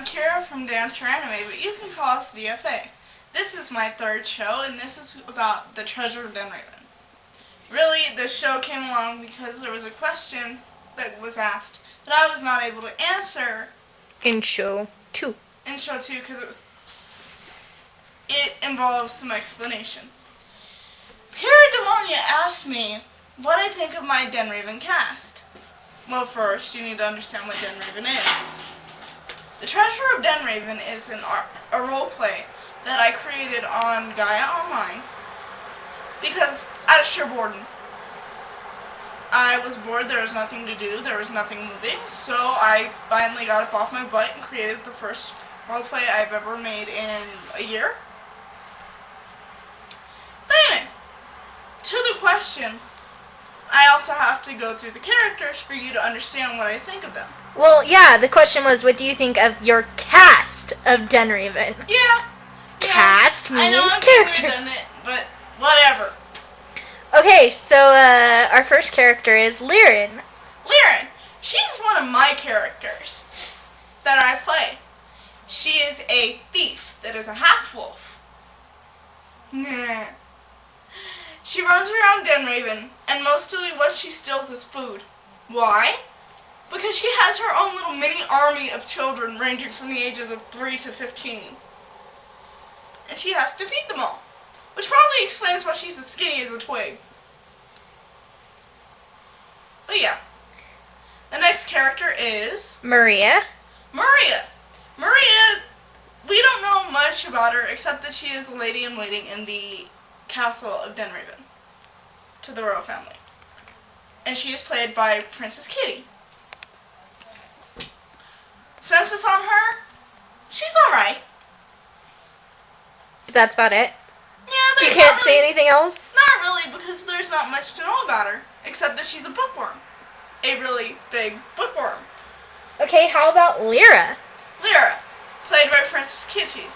I'm Kira from Dance for Anime, but you can call us DFA. This is my third show, and this is about the Treasure of Den Raven. Really, this show came along because there was a question that was asked that I was not able to answer in show 2. In show 2, because it involves some explanation. Kyriana asked me what I think of my Den Raven cast. Well, first, you need to understand what Den Raven is. The Treasure of Den Raven is a roleplay that I created on Gaia Online because out of sheer boredom. I was bored, there was nothing to do, there was nothing moving, so I finally got up off my butt and created the first roleplay I've ever made in a year. But anyway, to the question, I also have to go through the characters for you to understand what I think of them. Well, yeah, the question was, what do you think of your cast of Den Raven? Yeah. Cast means I know I'm characters. redundant, but whatever. Okay, so our first character is Liren. Liren, she's one of my characters that I play. She is a thief that is a half-wolf. Nah. She runs around Den Raven, and mostly what she steals is food. Why? Because she has her own little mini army of children ranging from the ages of 3 to 15. And she has to feed them all. Which probably explains why she's as skinny as a twig. But yeah. The next character is Maria. Maria, we don't know much about her except that she is a lady-in-waiting in the castle of Den Raven to the royal family. And she is played by Princess Kitty. Census on her, she's alright. That's about it? Yeah, you can't say anything else? Not really, because there's not much to know about her, except that she's a bookworm. A really big bookworm. Okay, how about Lyra? Lyra, played by Princess Kitty.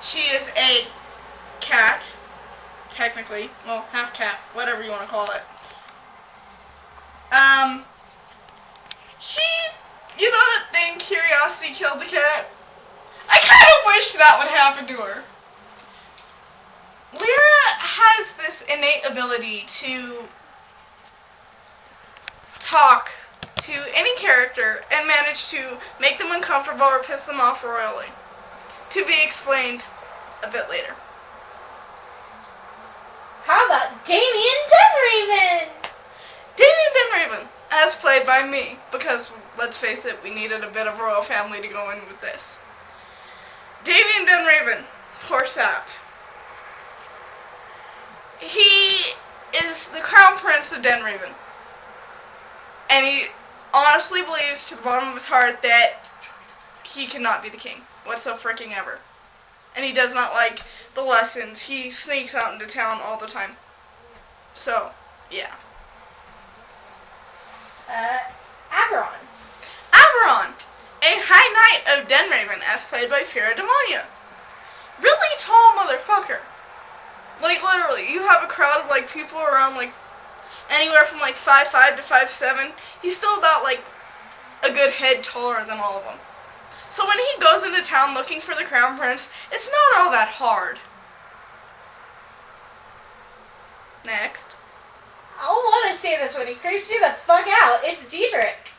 She is a cat, technically. Well, half cat, whatever you want to call it. You know that thing, Curiosity killed the cat? I kind of wish that would happen to her. Lyra has this innate ability to talk to any character and manage to make them uncomfortable or piss them off royally. To be explained a bit later. How about Damien Dunraven? Damien Dunraven, as played by me, because, let's face it, we needed a bit of royal family to go in with this. Damien Dunraven, poor sap. He is the crown prince of Den Raven. And he honestly believes to the bottom of his heart that he cannot be the king whatsoever ever. And he does not like the lessons. He sneaks out into town all the time. So, yeah. Averon. Averon, a high knight of Den Raven, as played by Fira Demonia. Really tall motherfucker. Like, literally, you have a crowd of, like, people around, like, anywhere from, like, 5'5" to 5'7". He's still about, like, a good head taller than all of them. So when he goes into town looking for the crown prince, it's not all that hard. Next. I don't want to say this one. He creeps me the fuck out. It's Diedrich.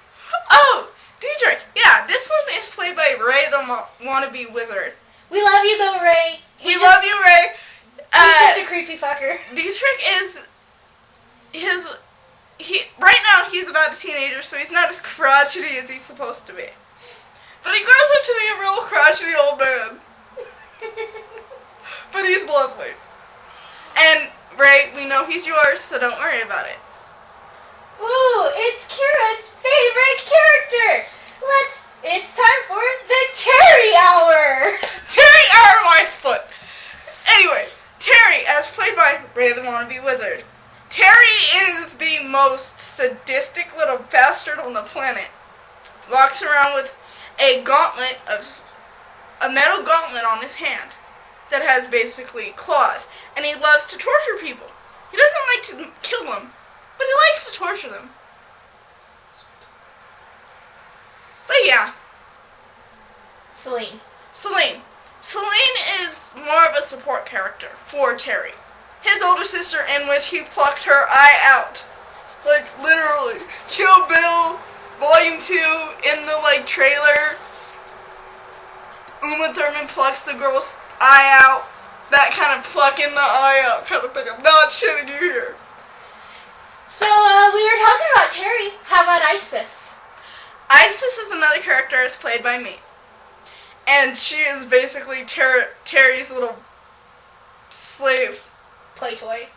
Oh, Diedrich. Yeah, this one is played by Ray the wannabe wizard. We love you though, Ray. We love you, Ray. He's just a creepy fucker. Diedrich is right now he's about a teenager, so he's not as crotchety as he's supposed to be. But he grows up to be a real crotchety old man. But he's lovely. And Ray, we know he's yours, so don't worry about it. Ooh, it's Kira's favorite character. It's time for the Terry Hour. Terry Hour, my foot. Anyway, Terry, as played by Ray the wannabe wizard. Terry is the most sadistic little bastard on the planet. Walks around with a metal gauntlet on his hand that has basically claws, and he loves to torture people. He doesn't like to kill them, but he likes to torture them. But yeah. Celine. Celine. Celine is more of a support character for Terry. His older sister, in which he plucked her eye out. Like, literally. Kill Bill, Volume 2, in the, like, trailer. Uma Thurman plucks the girl's eye out. That kind of plucking the eye out kind of thing. I'm not shitting you here. So, we were talking about Terry. How about Isis? Isis is another character as played by me. And she is basically Terry's little slave. Play toy.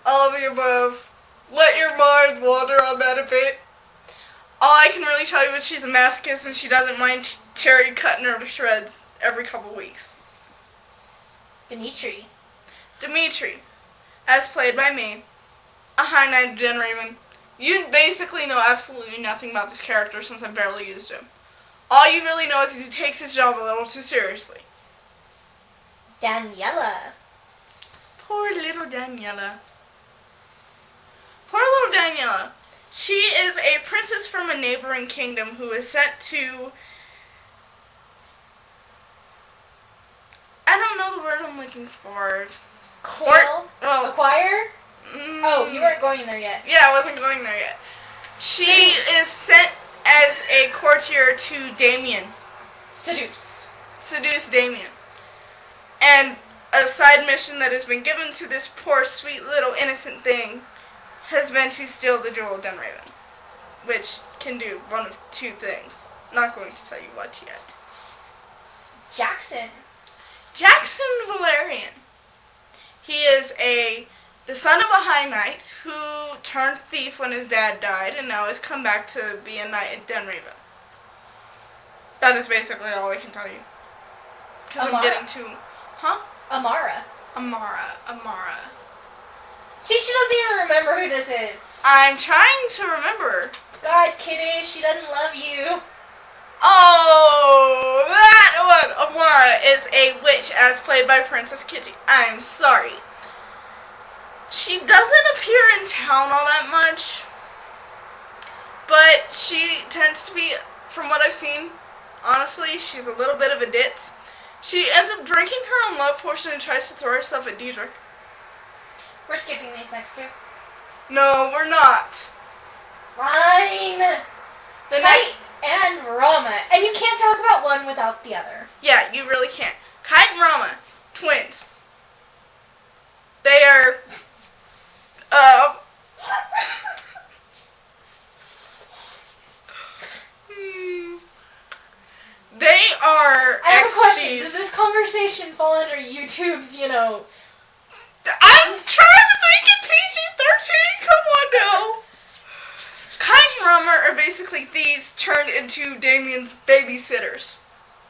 All of the above. Let your mind wander on that a bit. All I can really tell you is she's a masochist and she doesn't mind Terry cutting her to shreds every couple weeks. Dimitri, as played by me, a High Knight of Den Raven. You basically know absolutely nothing about this character since I barely used him. All you really know is he takes his job a little too seriously. Daniela. Poor little Daniela. Poor little Daniela. She is a princess from a neighboring kingdom who is sent to... I don't know the word I'm looking for. Court? Oh. Acquire? Oh, you weren't going there yet. Yeah, I wasn't going there yet. She is sent as a courtier to Damien. Seduce Damien. And a side mission that has been given to this poor, sweet, little, innocent thing has been to steal the Jewel of Dunraven. Which can do one of two things. Not going to tell you what yet. Jackson Valerian. He is the son of a High Knight who turned thief when his dad died and now has come back to be a knight at Dunraven. That is basically all I can tell you. Because I'm getting too... Huh? Amara. See, she doesn't even remember who this is. I'm trying to remember. God, Kitty, she doesn't love you. Oh, that one! Amara is a witch as played by Princess Kitty. I'm sorry. She doesn't appear in town all that much, but she tends to be, from what I've seen, honestly, she's a little bit of a ditz. She ends up drinking her own love potion and tries to throw herself at Diedrich. We're skipping these next two. No, we're not. Fine. The next... and Rama. And you can't talk about one without the other. Yeah, you really can't. Kite and Rama, twins. They are... They are... I have a question. Does this conversation fall under YouTube's, I'm trying to make it PG-13. Come on now. Kite and Rama are basically thieves turned into Damien's babysitters,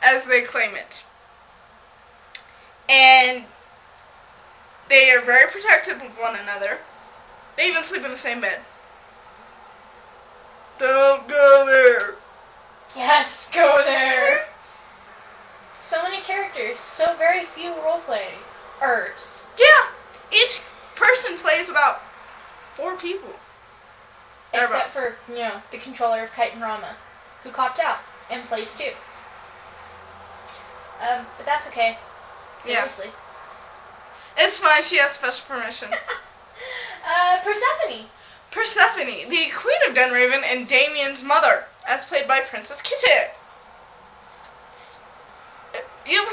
as they claim it. And they are very protective of one another. They even sleep in the same bed. Don't go there. Yes, go there. So many characters, so very few role-players. Yeah, each person plays about 4 people. Except for, the controller of Kite and Rama, who copped out and plays 2. But that's okay. Seriously. Yeah. It's fine, she has special permission. Persephone, the Queen of Dunraven and Damien's mother, as played by Princess Kitty. You've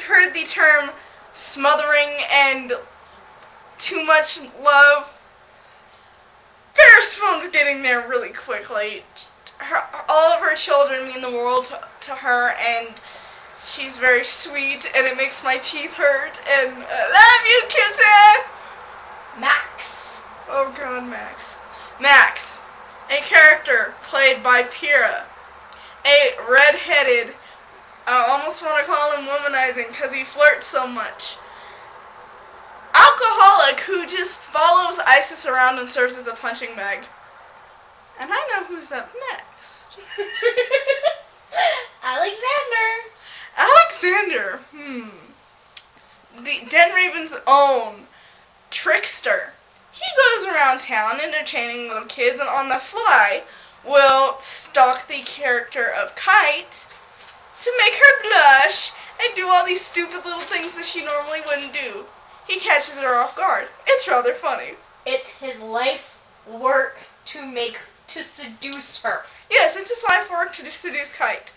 heard the term smothering and too much love. Phone's getting there really quickly. All of her children mean the world to her, and she's very sweet, and it makes my teeth hurt, and I love you, Kitty! Max. Oh god, Max. Max, a character played by Pyrrha, a red-headed, I almost want to call him womanizing because he flirts so much, alcoholic who just follows Isis around and serves as a punching bag. And I know who's up next. Alexander. The Dunraven's own trickster. He goes around town entertaining little kids, and on the fly, will stalk the character of Kite to make her blush and do all these stupid little things that she normally wouldn't do. He catches her off guard. It's rather funny. It's his life work to seduce her. Yes, it's his life work to seduce Kite.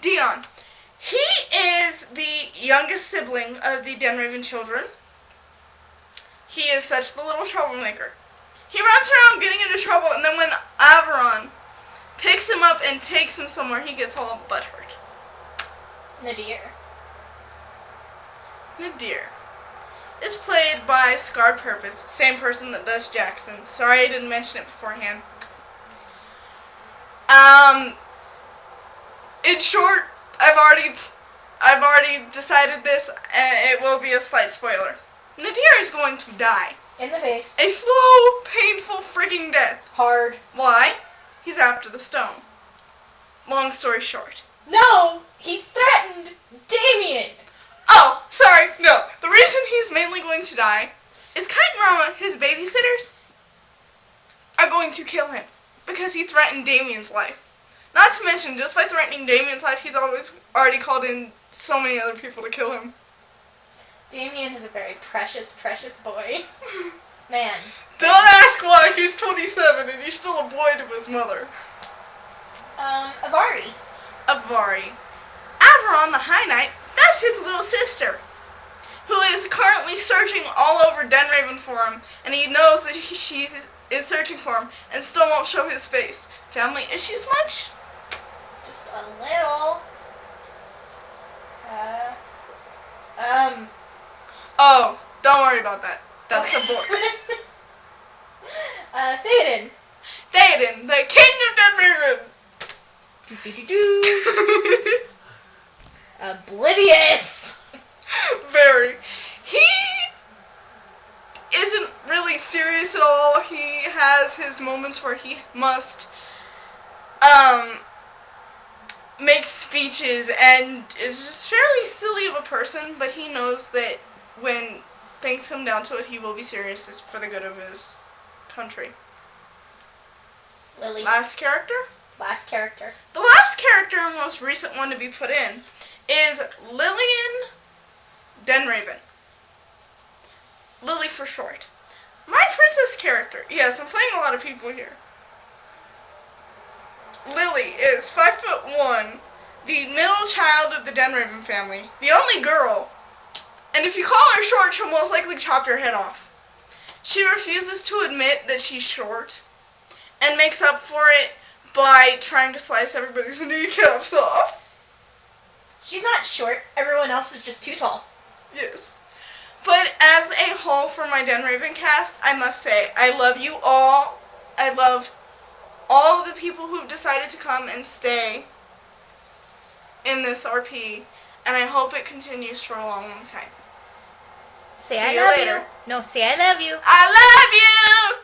Dion. He is the youngest sibling of the Denraven children. He is such the little troublemaker. He runs around getting into trouble, and then when Averon picks him up and takes him somewhere, he gets all butthurt. Nadir is played by Scarred Purpose, same person that does Jackson. Sorry I didn't mention it beforehand. In short, I've already decided this, and it will be a slight spoiler. Nadir is going to die. In the face. A slow, painful freaking death. Hard. Why? He's after the stone. Long story short. No! He threatened Damien! Oh, sorry, no. The reason he's mainly going to die is Kite and Rama, his babysitters, are going to kill him because he threatened Damien's life. Not to mention, just by threatening Damien's life, he's already called in so many other people to kill him. Damien is a very precious, precious boy. Man. Don't ask why he's 27 and he's still a boy to his mother. Avari. Averon, the High Knight, that's his little sister, who is currently searching all over Denraven for him, and he knows that she is searching for him and still won't show his face. Family issues much? Just a little. Oh, don't worry about that. That's a book. Theoden, the king of Denraven. Oblivious. Very. He isn't really serious at all. He has his moments where he must make speeches and is just fairly silly of a person, but he knows that when things come down to it, he will be serious for the good of his country. Lily. Last character? Last character. The last character and most recent one to be put in is Lillian Denraven. Lily for short. My princess character. Yes, I'm playing a lot of people here. Lily is 5'1", the middle child of the Denraven family, the only girl. And if you call her short, she'll most likely chop your head off. She refuses to admit that she's short and makes up for it by trying to slice everybody's kneecaps off. She's not short. Everyone else is just too tall. Yes. But as a whole for my Denraven cast, I must say, I love you all. I love all of the people who've decided to come and stay in this RP, and I hope it continues for a long, long time. Say See I you love later. you. No, say I love you. I love you!